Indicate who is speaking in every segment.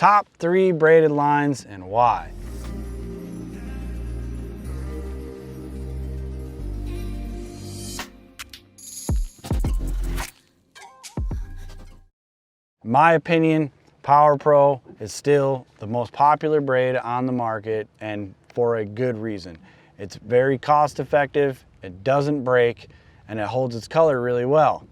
Speaker 1: top 3 braided lines and why. In my opinion, Power Pro is still the most popular braid on the market, and for a good reason. It's very cost effective, it doesn't break, and it holds its color really well.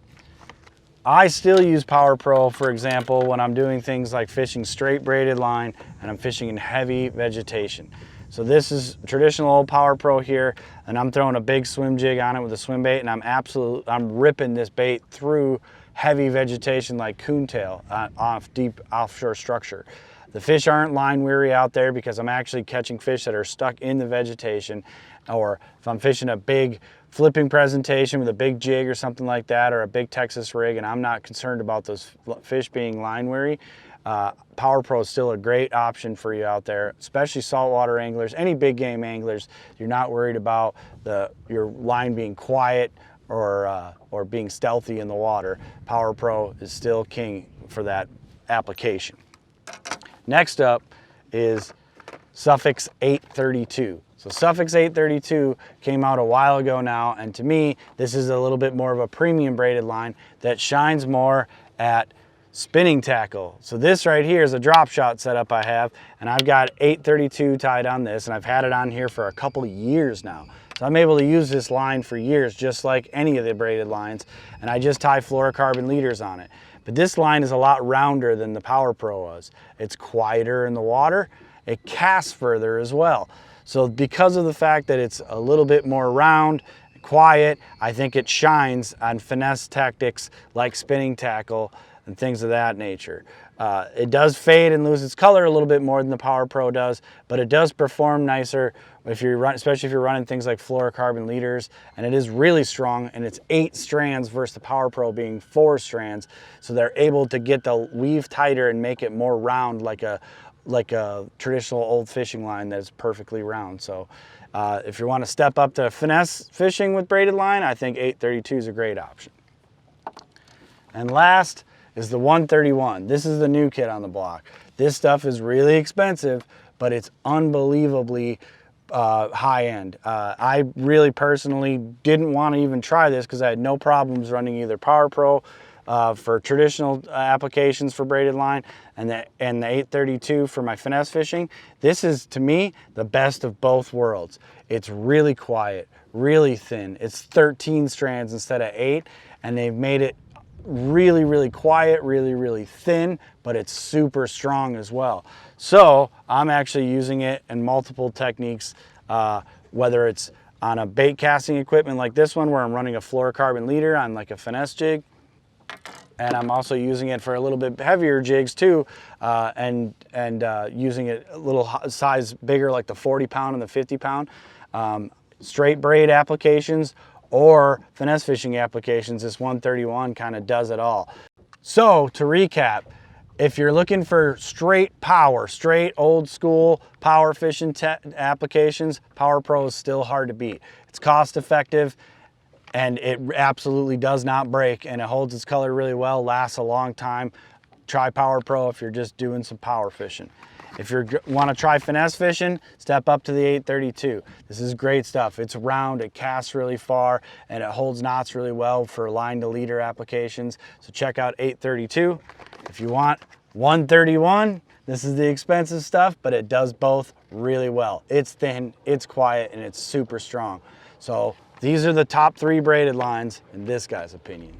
Speaker 1: I still use Power Pro, for example, when I'm doing things like fishing straight braided line and I'm fishing in heavy vegetation. So this is traditional old Power Pro here, and I'm throwing a big swim jig on it with a swim bait, and I'm ripping this bait through heavy vegetation like coontail off deep offshore structure. The fish aren't line weary out there because I'm actually catching fish that are stuck in the vegetation, or if I'm fishing a big flipping presentation with a big jig or something like that, or a big Texas rig, and I'm not concerned about those fish being line weary, Power Pro is still a great option for you out there, especially saltwater anglers, any big game anglers. You're not worried about your line being quiet or being stealthy in the water. Power Pro is still king for that application. Next up is Suffix 832. So Suffix 832 came out a while ago now, and to me, this is a little bit more of a premium braided line that shines more at spinning tackle. So this right here is a drop shot setup I have, and I've got 832 tied on this, and I've had it on here for a couple of years now. So I'm able to use this line for years, just like any of the braided lines, and I just tie fluorocarbon leaders on it. But this line is a lot rounder than the Power Pro was. It's quieter in the water. It casts further as well. So because of the fact that it's a little bit more round, quiet, I think it shines on finesse tactics like spinning tackle and things of that nature. It does fade and lose its color a little bit more than the Power Pro does, but it does perform nicer if you're especially if you're running things like fluorocarbon leaders, and it is really strong, and it's 8 strands versus the Power Pro being 4 strands, so they're able to get the weave tighter and make it more round like a traditional old fishing line that's perfectly round. So if you want to step up to finesse fishing with braided line, I think 832 is a great option. And last is the 131. This is the new kid on the block. This stuff is really expensive, but it's unbelievably high end. I really personally didn't want to even try this because I had no problems running either Power Pro for traditional applications for braided line, and the 832 for my finesse fishing. This is, to me, the best of both worlds. It's really quiet, really thin. It's 13 strands instead of 8, and they've made it really, really quiet, really, really thin, but it's super strong as well. So I'm actually using it in multiple techniques, whether it's on a bait casting equipment like this one where I'm running a fluorocarbon leader on like a finesse jig, and I'm also using it for a little bit heavier jigs too, and using it a little size bigger like the 40 pound and the 50 pound. Straight braid applications or finesse fishing applications, this 131 kind of does it all. So to recap, if you're looking for straight power, straight old school power fishing applications, Power Pro is still hard to beat. It's cost effective, and it absolutely does not break, and it holds its color really well, lasts a long time. Try Power Pro if you're just doing some power fishing. If you want to try finesse fishing, step up to the 832. This is great stuff. It's round, it casts really far, and it holds knots really well for line to leader applications. So check out 832. If you want 131, this is the expensive stuff, but it does both really well. It's thin, it's quiet, and it's super strong. So these are the top 3 braided lines in this guy's opinion.